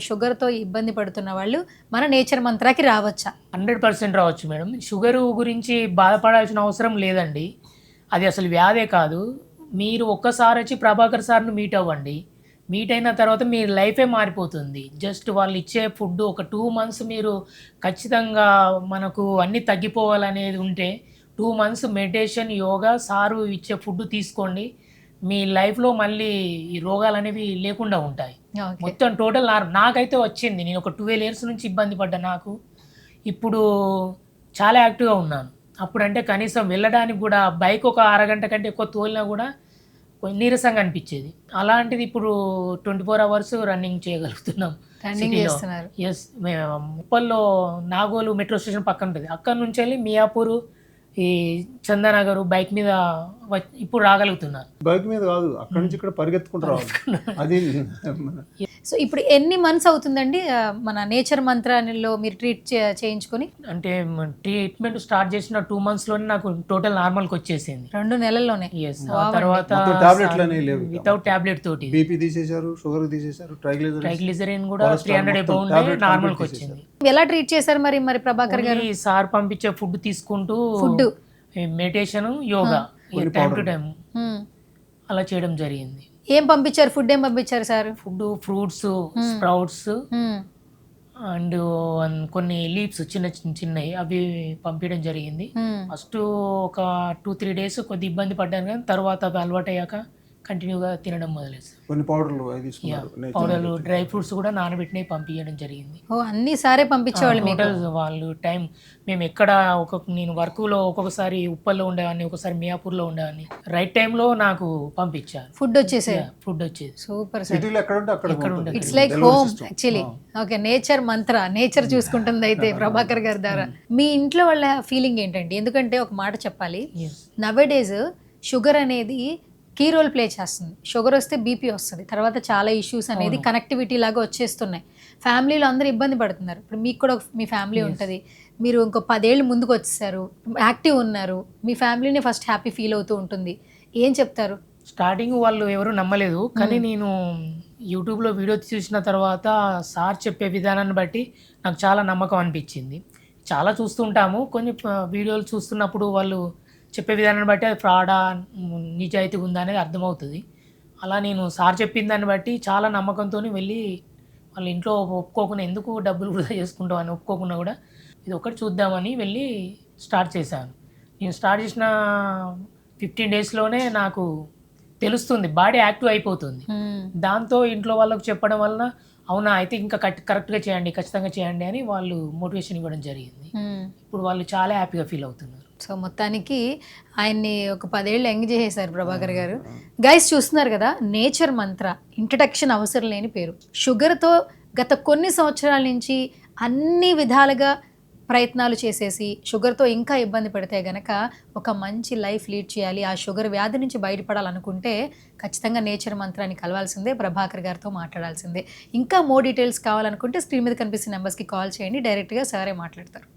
షుగర్‌తో ఇబ్బంది పడుతున్న వాళ్ళు మన నేచర్ మంత్రాకి రావచ్చా? 100% రావచ్చు మేడం. షుగరు గురించి బాధపడాల్సిన అవసరం లేదండి. అది అసలు వ్యాధే కాదు. మీరు ఒక్కసారొచ్చి ప్రభాకర్ సార్‌ని మీట్ అవ్వండి. మీట్ అయిన తర్వాత మీ లైఫే మారిపోతుంది. జస్ట్ వాళ్ళిచ్చే ఫుడ్డు ఒక 2 మంత్స్ మీరు ఖచ్చితంగా మనకు అన్నీ తగ్గిపోవాలనేది ఉంటే 2 మంత్స్ మెడిటేషన్, యోగా, సారు ఇచ్చే ఫుడ్ తీసుకోండి. మీ లైఫ్‌లో మళ్ళీ ఈ రోగాలనేవి లేకుండా ఉంటాయి. ఓకే. మొత్తం టోటల్ నాకైతే వచ్చింది. నేను ఒక 12 ఇయర్స్ నుంచి ఇబ్బంది పడ్డా నాకు. ఇప్పుడు చాలా యాక్టివ్‌గా ఉన్నాను. అప్పుడంటే కనీసం వెళ్ళడానికి గూడా బైక్ ఒక అరగంట కంటే ఎక్కువ తోలినా గూడా కొంచెం నీరసంగా అనిపిచ్చేది. అలాంటిది ఇప్పుడు 24 అవర్స్ రన్నింగ్ చేయగలుగుతున్నాం రన్నింగ్ సిటీలో. చేస్తున్నారు. యెస్. ఉప్పల్లో నాగోలు మెట్రో స్టేషన్ పక్కన ఉంటది. అక్కడి నుంచెళ్ళి మియాపూరు, ఈ చందానగరు బైక్ మీద ఇప్పుడు రాగలుగుతున్నాను. బైక్ మీద కాదు, అక్కడి నుంచి ఇక్కడ పరిగెత్తుకుంటూ రావాలి. అది సో ఇప్పుడు ఎన్ని మంత్స్ అవుతుందండి మన నేచర్ మంత్రానిలో మీరు ట్రీట్ చేయించుకొని? అంటే ట్రీట్మెంట్ స్టార్ట్ చేసిన 2 మంత్స్‌లోనే నాకు టోటల్ నార్మల్‌కి వచ్చేసింది. 2 నెలల్లోనే. యెస్. ఆ వావ్ అండి. తర్వాత మొత్తం టాబ్లెట్లనే లేవు. వితౌట్ టాబ్లెట్ తోటి. బీపీ తీసేశారు, షుగర్ తీసేశారు, ట్రైగ్లిజరిన్ కూడా కొలెస్ట్రాల్ 300 మొత్తం అబౌవ్ ఉండే టాబ్లెట్ నార్మల్‌కి కంప్లీట్ వచ్చింది. ఎలా ట్రీట్ చేశారు మరి ప్రభాకర్ గారు? ఓన్లీ సార్ పంపించే ఫుడ్ తీసుకుంటూ ఫుడ్. మెడిటేషన్, యోగా కొన్ని టైం టు powder. టైం అలా చేయడం జరిగింది. ఏం పంపించారు? ఫుడ్ ఏం పంపించారు sir? Food, fruits, sprouts and కొన్ని లీవ్స్ చిన్నవి అవి పంపించడం జరిగింది. ఫస్ట్ ఒక 2-3 డేస్ కొద్ది ఇబ్బంది పడ్డాను, కానీ తర్వాత అది అలవాటయ్యాక కంటిన్యూగా తినడం మొదలేసాను. కొన్ని పౌడర్లు అవి తీసుకున్నారు. పౌడర్లు, డ్రై ఫ్రూట్స్ కూడా నానబెట్టినవి పంపించడం జరిగింది. ఓ అన్ని సారే పంపించేవాళ్ళు మీకు? టోటల్ వాళ్ళు టైం మేము ఎక్కడ నేను వర్క్లో ఒక్కొక్కసారి ఉప్పల్లో ఉండేవాడిని, ఒకసారి మియాపూర్లో ఉండేవాడిని. రైట్ టైంలో నాకు పంపించారు. ఫుడ్ వచ్చేసేది. ఫుడ్ వచ్చేది. Super sir. సిటీలో ఎక్కడ ఉంటే అక్కడ ఎక్కడ ఉంటుంది. ఉంటుంది. It's like home actually. Okay, nature Mantra, nature చూసుకుంటుంది అయితే ప్రభాకర్ గారి ద్వారా. మీ ఇంట్లో వాళ్ళ ఫీలింగ్ ఏంటండి? ఎందుకంటే ఒక మాట చెప్పాలి, Yes. నవేడేస్ షుగర్ అనేది కీ రోల్ ప్లే చేస్తుంది. షుగర్ వస్తే బీపీ వస్తుంది, తర్వాత చాలా ఇష్యూస్ అనేది కనెక్టివిటీ లాగా వచ్చేస్తున్నాయి. ఫ్యామిలీలో అందరూ ఇబ్బంది పడుతున్నారు. ఇప్పుడు మీకు కూడా మీ ఫ్యామిలీ ఉంటుంది, మీరు ఇంకో 10 ఏళ్ళు ముందుకు వచ్చేసారు, యాక్టివ్ ఉన్నారు, మీ ఫ్యామిలీని ఫస్ట్ హ్యాపీ ఫీల్ అవుతూ ఉంటుంది. ఏం చెప్తారు? స్టార్టింగ్ వాళ్ళు ఎవరు నమ్మలేదు, కానీ నేను యూట్యూబ్లో వీడియో చూసిన తర్వాత సార్ చెప్పే విధానాన్ని బట్టి నాకు చాలా నమ్మకం అనిపించింది. చాలా చూస్తుంటాము, కొన్ని వీడియోలు చూస్తున్నప్పుడు వాళ్ళు చెప్పే విధానాన్ని బట్టి అది ఫ్రాడా, నిజాయితీ ఉందా అనేది అర్థమవుతుంది. అలా నేను సార్ చెప్పిన దాన్ని బట్టి చాలా నమ్మకంతో వెళ్ళి వాళ్ళ ఇంట్లో ఒప్పుకోకుండా, ఎందుకు డబ్బులు వృధా చేసుకుంటాం అని ఒప్పుకోకుండా కూడా ఇది ఒకటి చూద్దామని వెళ్ళి స్టార్ట్ చేశాను. నేను స్టార్ట్ చేసిన 15 డేస్లోనే నాకు తెలుస్తుంది, బాడీ యాక్టివ్ అయిపోతుంది. దాంతో ఇంట్లో వాళ్ళకు చెప్పడం వలన అవునా అయితే ఇంకా కరెక్ట్గా చేయండి, ఖచ్చితంగా చేయండి అని వాళ్ళు మోటివేషన్ ఇవ్వడం జరిగింది. ఇప్పుడు వాళ్ళు చాలా హ్యాపీగా ఫీల్ అవుతున్నారు. సో మొత్తానికి ఆయన్ని ఒక 10 ఏళ్ళు ఎంగ్ చేసేసారు ప్రభాకర్ గారు. గైస్ చూస్తున్నారు కదా, నేచర్ మంత్ర ఇంట్రడక్షన్ అవసరం లేని పేరు. షుగర్తో గత కొన్ని సంవత్సరాల నుంచి అన్ని విధాలుగా ప్రయత్నాలు చేసేసి షుగర్తో ఇంకా ఇబ్బంది పడితే గనక ఒక మంచి లైఫ్ లీడ్ చేయాలి, ఆ షుగర్ వ్యాధి నుంచి బయటపడాలనుకుంటే ఖచ్చితంగా నేచర్ మంత్రాన్ని కలవాల్సిందే, ప్రభాకర్ గారితో మాట్లాడాల్సిందే. ఇంకా మోర్ డీటెయిల్స్ కావాలనుకుంటే స్క్రీన్ మీద కనిపిస్తున్న నెంబర్స్కి కాల్ చేయండి, డైరెక్ట్గా సారే మాట్లాడతారు.